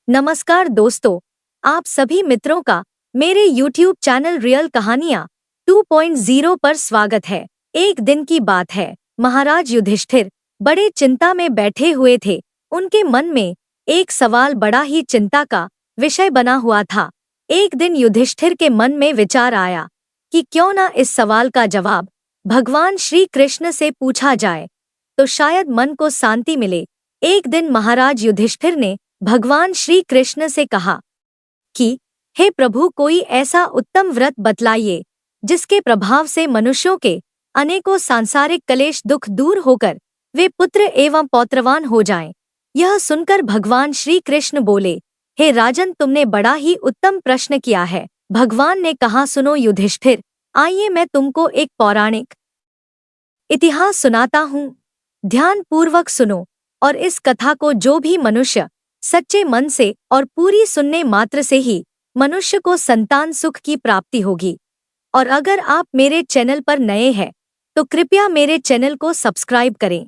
नमस्कार दोस्तों, आप सभी मित्रों का मेरे YouTube चैनल रियल कहानियाँ 2.0 पर स्वागत है। एक दिन की बात है, महाराज युधिष्ठिर बड़े चिंता में बैठे हुए थे। उनके मन में एक सवाल बड़ा ही चिंता का विषय बना हुआ था। एक दिन युधिष्ठिर के मन में विचार आया कि क्यों ना इस सवाल का जवाब भगवान श्री कृष्ण से पूछा जाए, तो शायद मन को शांति मिले। एक दिन महाराज युधिष्ठिर ने भगवान श्री कृष्ण से कहा कि हे प्रभु, कोई ऐसा उत्तम व्रत बतलाइए जिसके प्रभाव से मनुष्यों के अनेकों सांसारिक कलेश दुख दूर होकर वे पुत्र एवं पौत्रवान हो जाएं। यह सुनकर भगवान श्री कृष्ण बोले, हे राजन, तुमने बड़ा ही उत्तम प्रश्न किया है। भगवान ने कहा, सुनो युधिष्ठिर, आइए मैं तुमको एक पौराणिक इतिहास सुनाता हूँ। ध्यान पूर्वक सुनो और इस कथा को जो भी मनुष्य सच्चे मन से और पूरी सुनने मात्र से ही मनुष्य को संतान सुख की प्राप्ति होगी। और अगर आप मेरे चैनल पर नए हैं तो कृपया मेरे चैनल को सब्सक्राइब करें।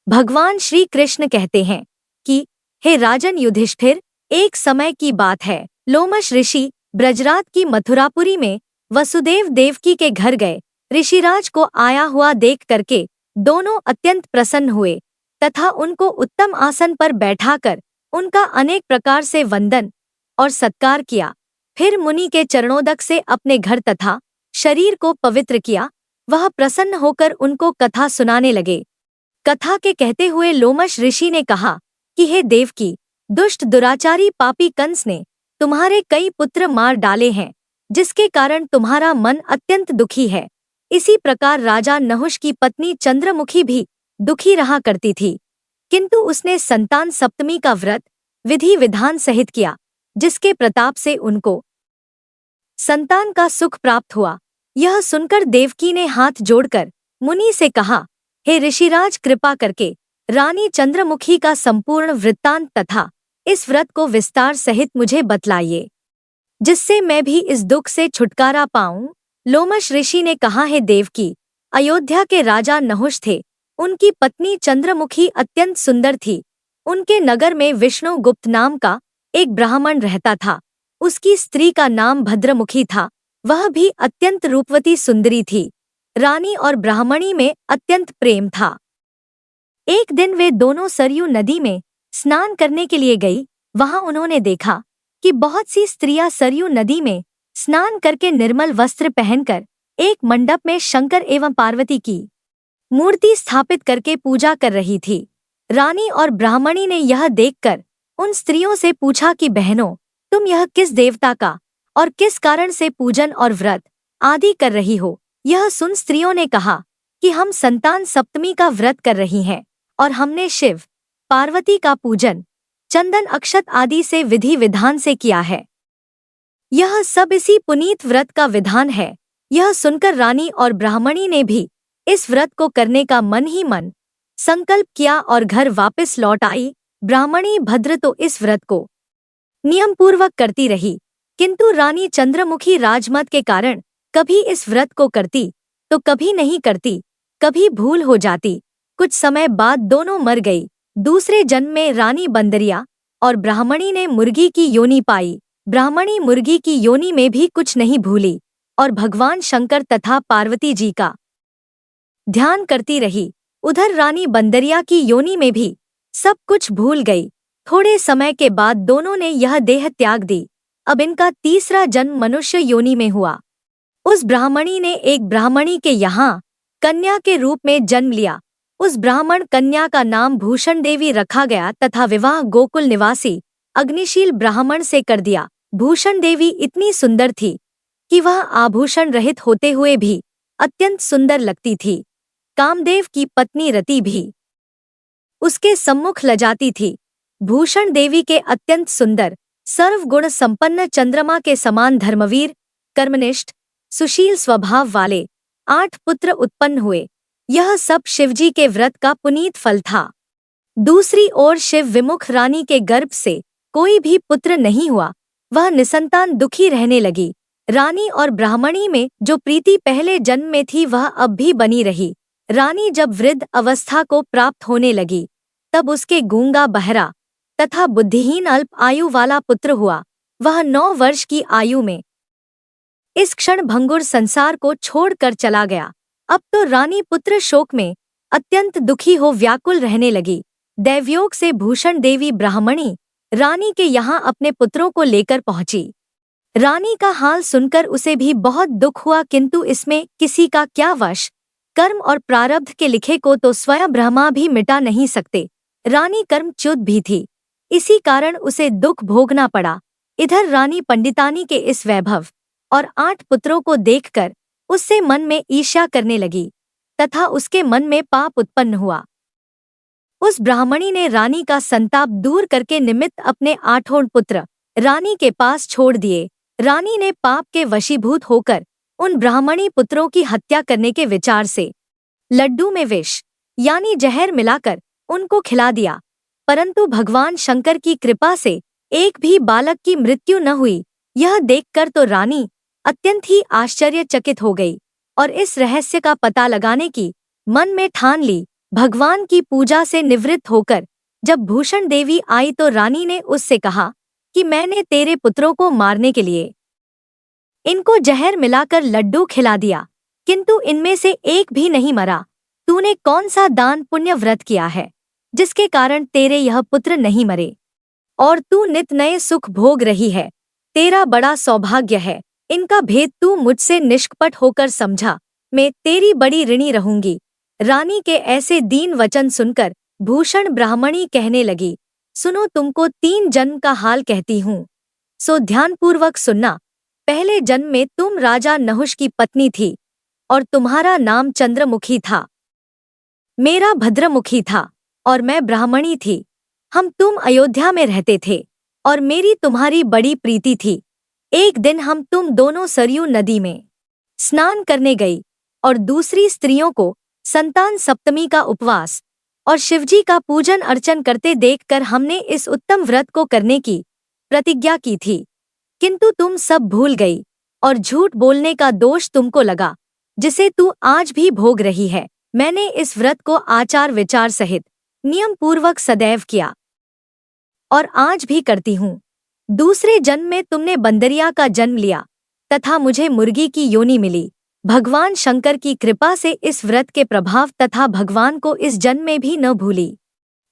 भगवान श्री कृष्ण कहते हैं कि हे राजन युधिष्ठिर, एक समय की बात है, लोमश ऋषि ब्रजराज की मथुरापुरी में वसुदेव देवकी के घर गए। ऋषिराज को आया हुआ देख करके दोनों अत्यंत प्रसन्न हुए तथा उनको उत्तम आसन पर बैठाकर उनका अनेक प्रकार से वंदन और सत्कार किया। फिर मुनि के चरणोदक से अपने घर तथा शरीर को पवित्र किया। वह प्रसन्न होकर उनको कथा सुनाने लगे। कथा के कहते हुए लोमश ऋषि ने कहा कि हे देवकी, दुष्ट दुराचारी पापी कंस ने तुम्हारे कई पुत्र मार डाले हैं, जिसके कारण तुम्हारा मन अत्यंत दुखी है। इसी प्रकार राजा नहुष की पत्नी चंद्रमुखी भी दुखी रहा करती थी, किंतु उसने संतान सप्तमी का व्रत विधि विधान सहित किया, जिसके प्रताप से उनको संतान का सुख प्राप्त हुआ। यह सुनकर देवकी ने हाथ जोड़कर मुनि से कहा, हे ऋषिराज, कृपा करके रानी चंद्रमुखी का संपूर्ण वृत्तांत तथा इस व्रत को विस्तार सहित मुझे बतलाइए, जिससे मैं भी इस दुख से छुटकारा पाऊं। लोमश ऋषि ने कहा, हे देवकी, अयोध्या के राजा नहुष थे। उनकी पत्नी चंद्रमुखी अत्यंत सुंदर थी। उनके नगर में विष्णुगुप्त नाम का एक ब्राह्मण रहता था। उसकी स्त्री का नाम भद्रमुखी था। वह भी अत्यंत रूपवती सुंदरी थी। रानी और ब्राह्मणी में अत्यंत प्रेम था। एक दिन वे दोनों सरयू नदी में स्नान करने के लिए गई। वहां उन्होंने देखा कि बहुत सी स्त्रियां सरयू नदी में स्नान करके निर्मल वस्त्र पहनकर एक मंडप में शंकर एवं पार्वती की मूर्ति स्थापित करके पूजा कर रही थी। रानी और ब्राह्मणी ने यह देखकर उन स्त्रियों से पूछा कि बहनों, तुम यह किस देवता का और किस कारण से पूजन और व्रत आदि कर रही हो? यह सुन स्त्रियों ने कहा कि हम संतान सप्तमी का व्रत कर रही हैं और हमने शिव पार्वती का पूजन चंदन अक्षत आदि से विधि विधान से किया है। यह सब इसी पुनीत व्रत का विधान है। यह सुनकर रानी और ब्राह्मणी ने भी इस व्रत को करने का मन ही मन संकल्प किया और घर वापस लौट आई। ब्राह्मणी भद्र तो इस व्रत को नियम पूर्वक करती रही, किंतु रानी चंद्रमुखी राजमत के कारण कभी इस व्रत को करती तो कभी नहीं करती, कभी भूल हो जाती। कुछ समय बाद दोनों मर गई। दूसरे जन्म में रानी बंदरिया और ब्राह्मणी ने मुर्गी की योनि पाई। ब्राह्मणी मुर्गी की योनि में भी कुछ नहीं भूली और भगवान शंकर तथा पार्वती जी का ध्यान करती रही। उधर रानी बंदरिया की योनि में भी सब कुछ भूल गई। थोड़े समय के बाद दोनों ने यह देह त्याग दी। अब इनका तीसरा जन्म मनुष्य योनि में हुआ। उस ब्राह्मणी ने एक ब्राह्मणी के यहाँ कन्या के रूप में जन्म लिया। उस ब्राह्मण कन्या का नाम भूषण देवी रखा गया तथा विवाह गोकुल निवासी अग्निशील ब्राह्मण से कर दिया। भूषण देवी इतनी सुंदर थी कि वह आभूषण रहित होते हुए भी अत्यंत सुंदर लगती थी। कामदेव की पत्नी रति भी उसके सम्मुख लजाती थी। भूषण देवी के अत्यंत सुंदर सर्वगुण संपन्न चंद्रमा के समान धर्मवीर, कर्मनिष्ठ, सुशील स्वभाव वाले 8 पुत्र उत्पन्न हुए। यह सब शिवजी के व्रत का पुनीत फल था। दूसरी ओर शिव विमुख रानी के गर्भ से कोई भी पुत्र नहीं हुआ। वह निसंतान दुखी रहने लगी। रानी और ब्राह्मणी में जो प्रीति पहले जन्म में थी वह अब भी बनी रही। रानी जब वृद्ध अवस्था को प्राप्त होने लगी तब उसके गूंगा, बहरा तथा बुद्धिहीन अल्प आयु वाला पुत्र हुआ। वह 9 वर्ष की आयु में इस क्षण भंगुर संसार को छोड़कर चला गया। अब तो रानी पुत्र शोक में अत्यंत दुखी हो व्याकुल रहने लगी। दैवयोग से भूषण देवी ब्राह्मणी रानी के यहाँ अपने पुत्रों को लेकर पहुंची। रानी का हाल सुनकर उसे भी बहुत दुख हुआ, किंतु इसमें किसी का क्या वश। कर्म और प्रारब्ध के लिखे को तो स्वयं ब्रह्मा भी मिटा नहीं सकते। रानी कर्मच्युत भी थी, इसी कारण उसे दुख भोगना पड़ा। इधर रानी पंडितानी के इस वैभव और 8 पुत्रों को देखकर उससे मन में ईर्ष्या करने लगी तथा उसके मन में पाप उत्पन्न हुआ। उस ब्राह्मणी ने रानी का संताप दूर करके निमित्त अपने 8 पुत्र रानी के पास छोड़ दिए। रानी ने पाप के वशीभूत होकर उन ब्राह्मणी पुत्रों की हत्या करने के विचार से लड्डू में विष यानी जहर मिलाकर उनको खिला दिया, परंतु भगवान शंकर की कृपा से एक भी बालक की मृत्यु न हुई। यह देखकर तो रानी अत्यंत ही आश्चर्यचकित हो गई और इस रहस्य का पता लगाने की मन में ठान ली। भगवान की पूजा से निवृत्त होकर जब भूषण देवी आई तो रानी ने उससे कहा कि मैंने तेरे पुत्रों को मारने के लिए इनको जहर मिलाकर लड्डू खिला दिया, किंतु इनमें से एक भी नहीं मरा। तूने कौन सा दान पुण्य व्रत किया है जिसके कारण तेरे यह पुत्र नहीं मरे और तू नित नए सुख भोग रही है? तेरा बड़ा सौभाग्य है। इनका भेद तू मुझसे निष्कपट होकर समझा। मैं तेरी बड़ी ऋणी रहूंगी। रानी के ऐसे दीन वचन सुनकर भूषण ब्राह्मणी कहने लगी, सुनो, तुमको 3 जन्म का हाल कहती हूँ, सो ध्यानपूर्वक सुनना। पहले जन्म में तुम राजा नहुष की पत्नी थी और तुम्हारा नाम चंद्रमुखी था, मेरा भद्रमुखी था और मैं ब्राह्मणी थी। हम तुम अयोध्या में रहते थे और मेरी तुम्हारी बड़ी प्रीति थी। एक दिन हम तुम दोनों सरयू नदी में स्नान करने गई और दूसरी स्त्रियों को संतान सप्तमी का उपवास और शिवजी का पूजन अर्चन करते देखकर हमने इस उत्तम व्रत को करने की प्रतिज्ञा की थी, किंतु तुम सब भूल गई और झूठ बोलने का दोष तुमको लगा, जिसे तू आज भी भोग रही है। मैंने इस व्रत को आचार विचार सहित नियम पूर्वक सदैव किया और आज भी करती हूँ। दूसरे जन्म में तुमने बंदरिया का जन्म लिया तथा मुझे मुर्गी की योनि मिली। भगवान शंकर की कृपा से इस व्रत के प्रभाव तथा भगवान को इस जन्म में भी न भूली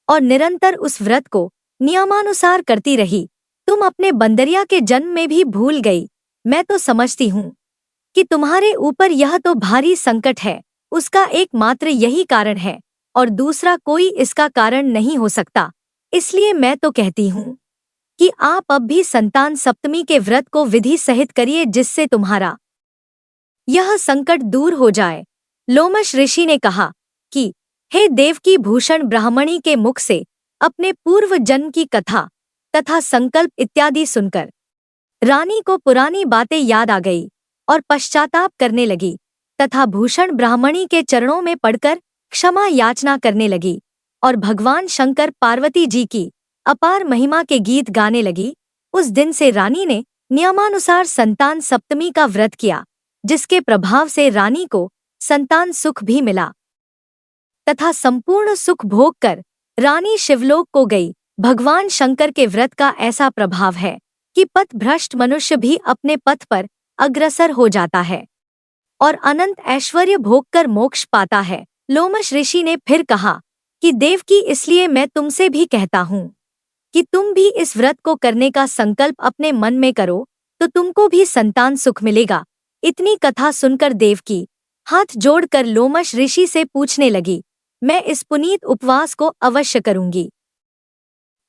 और निरंतर उस व्रत को नियमानुसार करती रही। तुम अपने बंदरिया के जन्म में भी भूल गई। मैं तो समझती हूँ कि तुम्हारे ऊपर यह तो भारी संकट है, उसका एकमात्र यही कारण है और दूसरा कोई इसका कारण नहीं हो सकता। इसलिए मैं तो कहती हूँ कि आप अब भी संतान सप्तमी के व्रत को विधि सहित करिए, जिससे तुम्हारा यह संकट दूर हो जाए। लोमश ऋषि ने कहा कि हे देवकी भूषण ब्राह्मणी के मुख से अपने पूर्व जन्म की कथा तथा संकल्प इत्यादि सुनकर रानी को पुरानी बातें याद आ गई और पश्चाताप करने लगी तथा भूषण ब्राह्मणी के चरणों में पड़कर क्षमा याचना करने लगी और भगवान शंकर पार्वती जी की अपार महिमा के गीत गाने लगी। उस दिन से रानी ने नियमानुसार संतान सप्तमी का व्रत किया, जिसके प्रभाव से रानी को संतान सुख भी मिला तथा संपूर्ण सुख भोग कर रानी शिवलोक को गई। भगवान शंकर के व्रत का ऐसा प्रभाव है कि पथ भ्रष्ट मनुष्य भी अपने पथ पर अग्रसर हो जाता है और अनंत ऐश्वर्य भोगकर मोक्ष पाता है। लोमश ऋषि ने फिर कहा कि देवकी, इसलिए मैं तुमसे भी कहता हूँ कि तुम भी इस व्रत को करने का संकल्प अपने मन में करो, तो तुमको भी संतान सुख मिलेगा। इतनी कथा सुनकर देवकी हाथ जोड़कर लोमश ऋषि से पूछने लगी, मैं इस पुनीत उपवास को अवश्य करूंगी,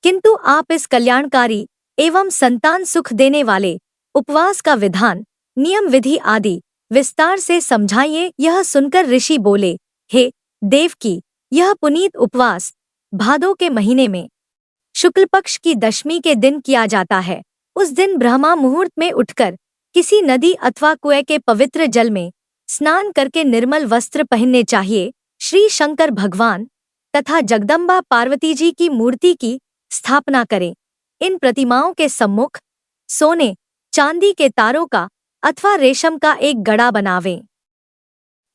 किंतु आप इस कल्याणकारी एवं संतान सुख देने वाले उपवास का विधान, नियम, विधि आदि विस्तार से समझाइए। यह सुनकर ऋषि बोले, हे देवकी, यह पुनीत उपवास भादो के महीने में शुक्ल पक्ष की दशमी के दिन किया जाता है। उस दिन ब्रह्मा मुहूर्त में उठकर किसी नदी अथवा कुएं के पवित्र जल में स्नान करके निर्मल वस्त्र पहनने चाहिए। श्री शंकर भगवान तथा जगदम्बा पार्वती जी की मूर्ति की स्थापना करें। इन प्रतिमाओं के सम्मुख सोने चांदी के तारों का अथवा रेशम का एक गड़ा बनावें।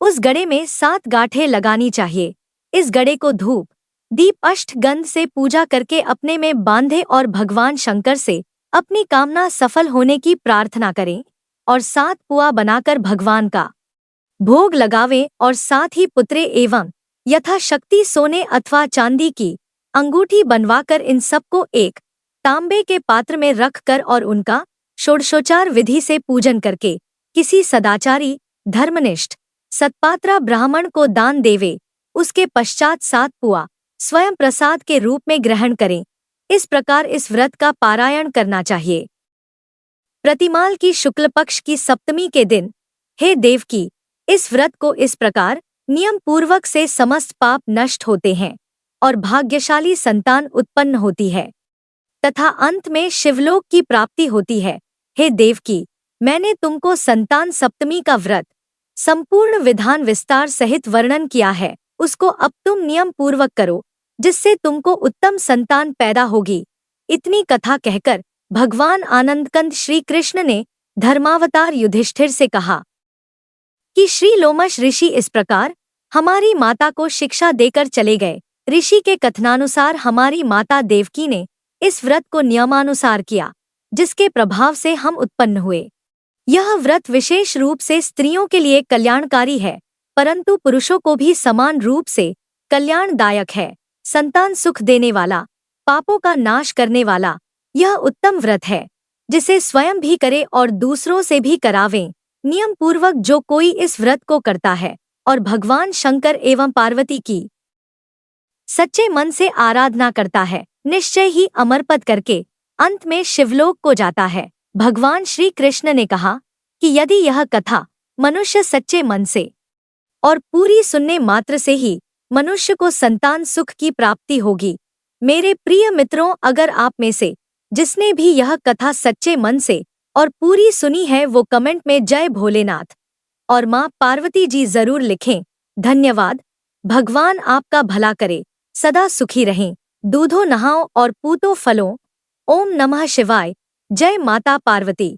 उस गड़े में 7 गांठें लगानी चाहिए। इस गड़े को धूप दीप अष्टगंध से पूजा करके अपने में बांधे और भगवान शंकर से अपनी कामना सफल होने की प्रार्थना करें और 7 पुआ बनाकर भगवान का भोग लगावें और साथ ही पुत्रे एवं यथाशक्ति सोने अथवा चांदी की अंगूठी बनवाकर इन सबको एक तांबे के पात्र में रखकर और उनका षोडशोपचार विधि से पूजन करके किसी सदाचारी धर्मनिष्ठ सत्पात्रा ब्राह्मण को दान देवे। उसके पश्चात 7 पुआ स्वयं प्रसाद के रूप में ग्रहण करें। इस प्रकार इस व्रत का पारायण करना चाहिए। प्रतिमाल की शुक्ल पक्ष की सप्तमी के दिन हे देवकी, इस व्रत को इस प्रकार नियम पूर्वक से समस्त पाप नष्ट होते हैं और भाग्यशाली संतान उत्पन्न होती है तथा अंत में शिवलोक की प्राप्ति होती है। हे देवकी, मैंने तुमको संतान सप्तमी का व्रत संपूर्ण विधान विस्तार सहित वर्णन किया है, उसको अब तुम नियम पूर्वक करो जिससे तुमको उत्तम संतान पैदा होगी। इतनी कथा कहकर भगवान आनंदकंद श्री कृष्ण ने धर्मावतार युधिष्ठिर से कहा कि श्री लोमश ऋषि इस प्रकार हमारी माता को शिक्षा देकर चले गए। ऋषि के कथनानुसार हमारी माता देवकी ने इस व्रत को नियमानुसार किया, जिसके प्रभाव से हम उत्पन्न हुए। यह व्रत विशेष रूप से स्त्रियों के लिए कल्याणकारी है, परंतु पुरुषों को भी समान रूप से कल्याणदायक है। संतान सुख देने वाला, पापों का नाश करने वाला यह उत्तम व्रत है, जिसे स्वयं भी करे और दूसरों से भी करावें। नियम पूर्वक जो कोई इस व्रत को करता है और भगवान शंकर एवं पार्वती की सच्चे मन से आराधना करता है, निश्चय ही अमरपद करके अंत में शिवलोक को जाता है। भगवान श्री कृष्ण ने कहा कि यदि यह कथा मनुष्य सच्चे मन से और पूरी सुनने मात्र से ही मनुष्य को संतान सुख की प्राप्ति होगी। मेरे प्रिय मित्रों, अगर आप में से जिसने भी यह कथा सच्चे मन से और पूरी सुनी है वो कमेंट में जय भोलेनाथ और माँ पार्वती जी जरूर लिखें। धन्यवाद। भगवान आपका भला करे, सदा सुखी रहें, दूधो नहाओ और पूतो फलो। ओम नमः शिवाय। जय माता पार्वती।